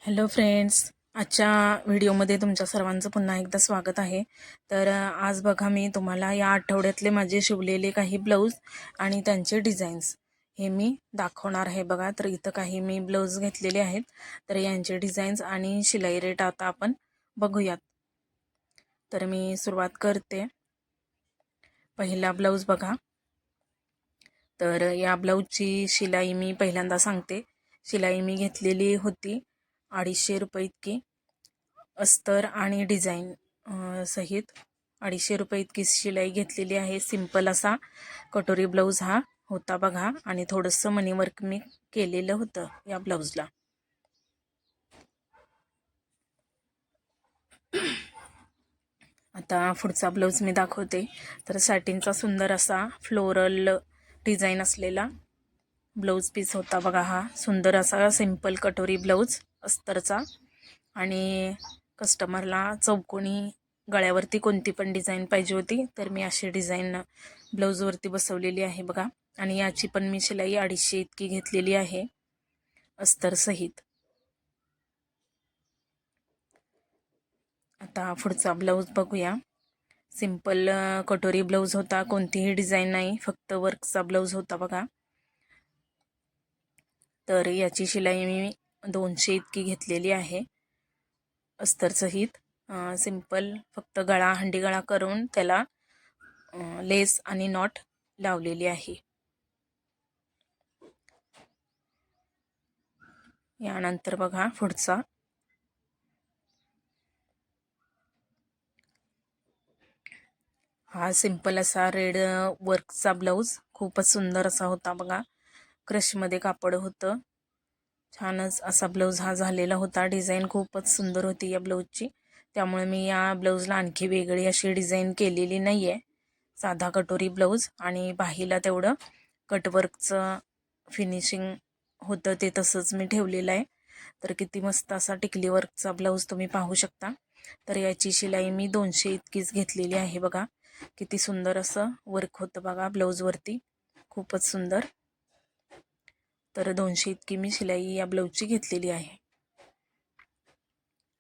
Hello friends, आजच्या व्हिडिओमध्ये तुमच्या सर्वांचं पुन्हा एकदा स्वागत आहे. तर आज बघा मी तुम्हाला या आठवड्यातले माझे शिवलेले काही ब्लाऊज आणि त्यांचे डिझाईन्स हे मी दाखवणार आहे. बघा, तर इथं काही मी ब्लाऊज घेतलेले आहेत, तर यांचे डिझाईन्स आणि शिलाई रेट आता आपण बघूयात. तर मी सुरुवात करते. पहिला ब्लाऊज बघा. तर या ब्लाऊजची शिलाई मी पहिल्यांदा सांगते. शिलाई मी घेतलेली होती 250 रुपये इतकी, अस्तर आणि डिझाईन सहित 250 रुपये इतकी शिलाई घेतलेली आहे. सिंपल असा कटोरी ब्लाऊज हा होता बघा, आणि थोडंसं मनी वर्क मी केलेलं होतं या ब्लाऊजला. आता पुढचा ब्लाऊज मी दाखवते. तर सॅटिनचा सुंदर असा फ्लोरल डिझाईन असलेला ब्लाऊज पीस होता बघा. हा सुंदर असा सिंपल कटोरी ब्लाऊज अस्तरचा, आणि कस्टमरला चौकोनी गळ्यावरती कोणती पण डिझाईन पाहिजे होती, तर मी अशी डिझाईन ब्लाऊजवरती बसवलेली आहे बघा. आणि याची पण मी शिलाई 250 इतकी घेतलेली आहे अस्तर सहित. आता पुढचा ब्लाऊज बघूया. सिंपल कटोरी ब्लाऊज होता, कोणतीही डिझाईन नाही, फक्त वर्कचा ब्लाऊज होता बघा. तर याची शिलाई मी 200 इतकी घेतलेली आहे अस्तर सहित. सिंपल फक्त गळा, हंडी गळा करून त्याला लेस आणि नॉट लावलेली आहे. यानंतर बघा पुढचा. हा सिंपल असा रेड वर्कचा ब्लाऊज खूपच सुंदर असा होता बघा. क्रशमध्ये कापड होतं. छानच असा ब्लाऊज हा झालेला होता. डिझाईन खूपच सुंदर होती या ब्लाऊजची, त्यामुळे मी या ब्लाऊजला आणखी वेगळी अशी डिझाईन केलेली नाही आहे. साधा कटोरी ब्लाऊज, आणि बाहीला तेवढं कटवर्कचं फिनिशिंग होतं ते तसंच मी ठेवलेलं आहे. तर किती मस्त असा टिकली वर्कचा ब्लाऊज तुम्ही पाहू शकता. तर याची शिलाई मी 200 इतकीच घेतलेली आहे बघा. किती सुंदर असं वर्क होतं बघा ब्लाऊजवरती, खूपच सुंदर. तर 200 इतकी मी शिलाई या ब्लाऊजची घेतलेली आहे.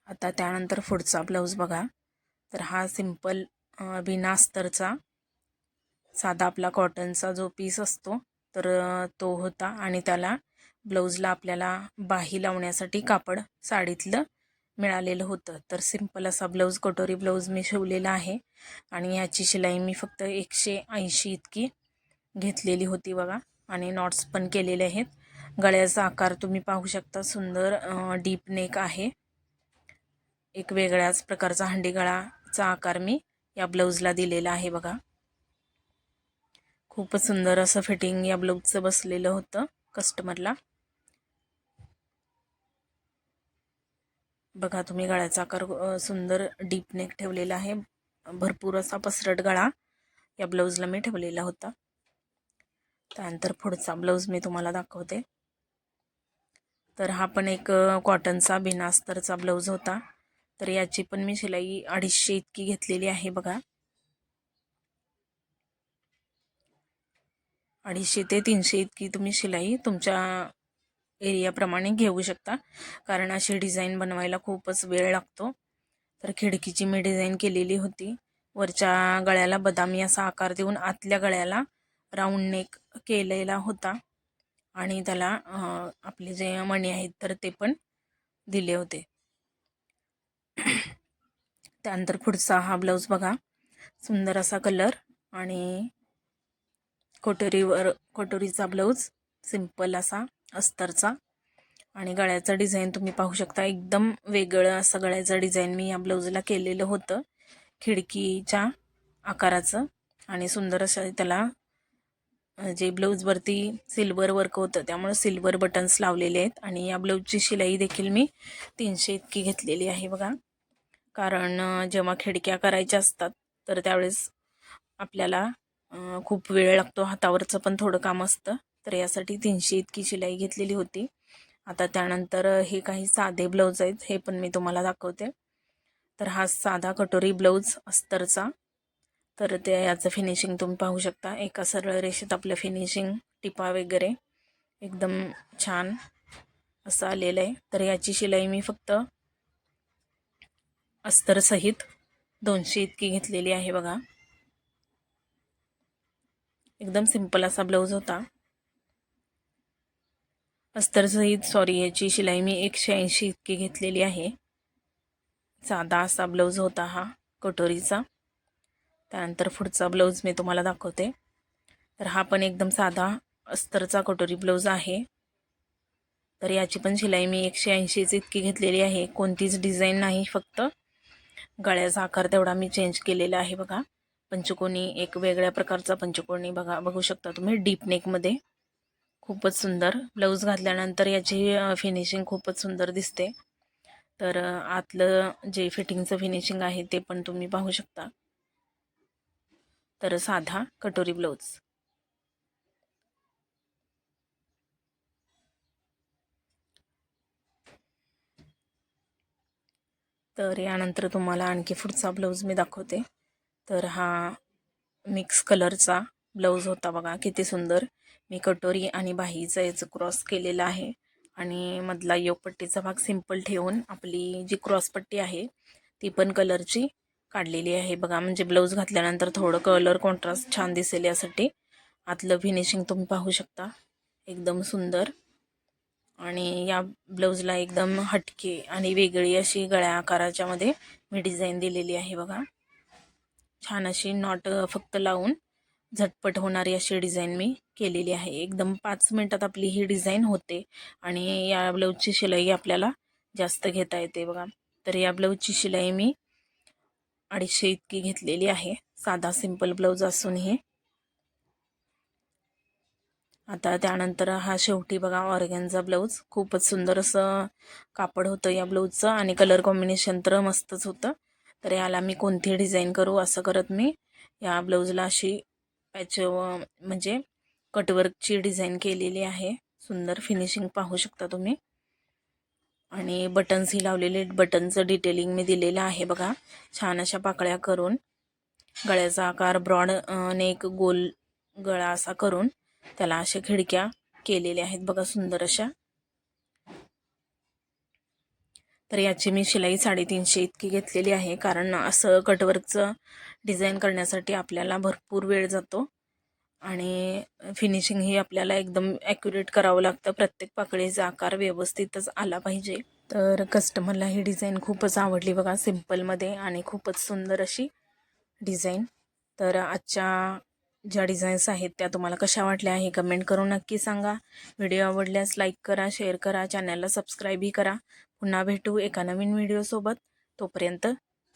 आता त्यानंतर पुढचा ब्लाऊज बघा. तर हा सिंपल बिना अस्तरचा साधा आपला कॉटनचा जो पीस असतो, तर तो होता, आणि त्याला ब्लाऊजला आपल्याला बाही लावण्यासाठी कापड साडीतलं मिळालेलं होतं. तर सिंपल असा ब्लाऊज कटोरी ब्लाऊज मी शिवलेला आहे, आणि याची शिलाई मी फक्त 180 इतकी घेतलेली होती बघा. आणि नॉट्स पण केलेले आहेत. गळ्याचा आकार तुम्ही पाहू शकता, सुंदर डीप नेक आहे. एक वेगळ्याच प्रकारचा हंडी गळाचा आकार मी या ब्लाऊजला दिलेला आहे बघा. खूपच सुंदर असं फिटिंग या ब्लाऊजचं बसलेलं होतं कस्टमरला. बघा तुम्ही, गळ्याचा आकार सुंदर डीप नेक ठेवलेला आहे. भरपूर असा पसरट गळा या ब्लाऊजला मी ठेवलेला होता. त्यानंतर पुढचा ब्लाऊज मी तुम्हाला दाखवते. तर हा पण एक कॉटनचा बिना अस्तरचा ब्लाऊज होता. तर याची पण मी शिलाई 250 इतकी घेतलेली आहे बघा. 250 ते 300 इतकी तुम्ही शिलाई तुमच्या एरियाप्रमाणे घेऊ शकता, कारण अशी डिझाईन बनवायला खूपच वेळ लागतो. तर खिडकीची मी डिझाईन केलेली होती. वरच्या गळ्याला बदामी असा आकार देऊन आतल्या गळ्याला राऊंड नेक केलेला होता, आणि त्याला आपले जे मणी आहेत तर ते पण दिले होते. त्यानंतर पुढचा हा ब्लाऊज बघा. सुंदर असा कलर, आणि कटोरीचा ब्लाऊज सिंपल असा अस्तरचा, आणि गळ्याचं डिझाईन तुम्ही पाहू शकता. एकदम वेगळं असं गळ्याचं डिझाईन मी या ब्लाऊजला केलेलं होतं, खिडकीच्या आकाराचं. आणि सुंदर असं त्याला जे ब्लाऊजवरती सिल्वर वर्क होतं, त्यामुळे सिल्वर बटन्स लावलेले आहेत. आणि या ब्लाऊजची शिलाई देखील मी 300 इतकी घेतलेली आहे बघा. कारण जेव्हा खिडक्या करायच्या असतात तर त्यावेळेस आपल्याला खूप वेळ लागतो, हातावरचं पण थोडं काम असतं, तर यासाठी 300 इतकी शिलाई घेतलेली होती. आता त्यानंतर हे काही साधे ब्लाऊज आहेत, हे पण मी तुम्हाला दाखवते. तर हा साधा कटोरी ब्लाऊज अस्तरचा. तर ते याचं फिनिशिंग तुम्ही पाहू शकता. एका सरळ रेषेत आपलं फिनिशिंग, टिपा वगैरे एकदम छान असं आलेलं आहे. तर याची शिलाई मी फक्त अस्तरसहित 200 इतकी घेतलेली आहे बघा. एकदम सिंपल असा ब्लाऊज होता. अस्तरसहित याची शिलाई मी 180 इतकी घेतलेली आहे. साधा असा ब्लाऊज होता हा कटोरीचा. त्यानंतर पुढचा ब्लाऊज मी तुम्हाला दाखवते. तर हा पण एकदम साधा अस्तरचा कटोरी ब्लाऊज आहे. तर याची पण शिलाई मी 180 इतकी घेतलेली आहे. कोणतीच डिझाईन नाही, फक्त गळ्याचा आकार तेवढा मी चेंज केलेला आहे बघा. पंचकोनी, एक वेगळ्या प्रकारचा पंचकोनी बघू शकता तुम्ही, डीप नेकमध्ये. खूपच सुंदर ब्लाऊज घातल्यानंतर याची फिनिशिंग खूपच सुंदर दिसते. तर आतलं जे फिटिंगचं फिनिशिंग आहे ते पण तुम्ही पाहू शकता. तर साधा कटोरी ब्लाऊज. तर यानंतर तुम्हाला आणखी पुढचा ब्लाऊज मी दाखवते. तर हा मिक्स कलरचा ब्लाऊज होता बघा. किती सुंदर. मी कटोरी आणि बाहीचा याचं क्रॉस केलेला आहे आणि मधला योगपट्टीचा भाग सिंपल ठेवून आपली जी क्रॉसपट्टी आहे ती पण कलरची काढलेली आहे बघा. म्हणजे ब्लाऊज घातल्यानंतर थोडं कलर कॉन्ट्रास्ट छान दिसेल यासाठी. आतलं फिनिशिंग तुम्ही पाहू शकता, एकदम सुंदर. आणि या ब्लाऊजला एकदम हटके आणि वेगळी अशी गळ्या आकाराच्या मध्ये मी डिझाईन दिलेली आहे बघा. छान अशी नॉट फक्त लावून झटपट होणारी अशी डिझाईन मी केलेली आहे. एकदम 5 मिनिटात आपली ही डिझाईन होते आणि या ब्लाऊजची शिलाई आपल्याला जास्त घेता येते बघा. तर या ब्लाऊजची शिलाई मी 250 इतकी घेतलेली आहे. साधा सिंपल ब्लाऊज असूनही. आता त्यानंतर हा शेवटी बघा ऑर्गॅन्झा ब्लाऊज. खूपच सुंदर असं कापड होतं या ब्लाऊजचं आणि कलर कॉम्बिनेशन तर मस्तच होतं. तर याला मी कोणती डिझाईन करू असं करत मी या ब्लाऊजला अशी पॅच म्हणजे कटवर्कची डिझाईन केलेली आहे. सुंदर फिनिशिंग पाहू शकता तुम्ही. आणि बटन्स ही लावलेले, बटनचं डिटेलिंग मी दिलेलं आहे बघा. छान अशा पाकळ्या करून गळ्याचा आकार ब्रॉड नेक, गोल गळा असा करून त्याला अशा खिडक्या केलेल्या आहेत बघा, सुंदर अशा. तर याची मी शिलाई 350 इतकी घेतलेली आहे. कारण असं कटवर्कचं डिझाईन करण्यासाठी आपल्याला भरपूर वेळ जातो आणि फिनिशिंग ही आपल्याला एकदम ॲक्युरेट करावं लागतं. प्रत्येक पाकळीचा आकार व्यवस्थितच आला पाहिजे. तर कस्टमरला ही डिझाईन खूपच आवडली बघा, सिंपलमध्ये आणि खूपच सुंदर अशी डिझाईन. तर आजच्या ज्या डिझाईन्स आहेत त्या तुम्हाला कशा वाटल्या हे कमेंट करून नक्की सांगा. व्हिडिओ आवडल्यास लाईक करा, शेअर करा, चॅनलला सबस्क्राईबही करा. पुन्हा भेटू एका नवीन व्हिडिओसोबत. तोपर्यंत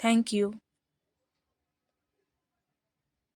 थँक्यू.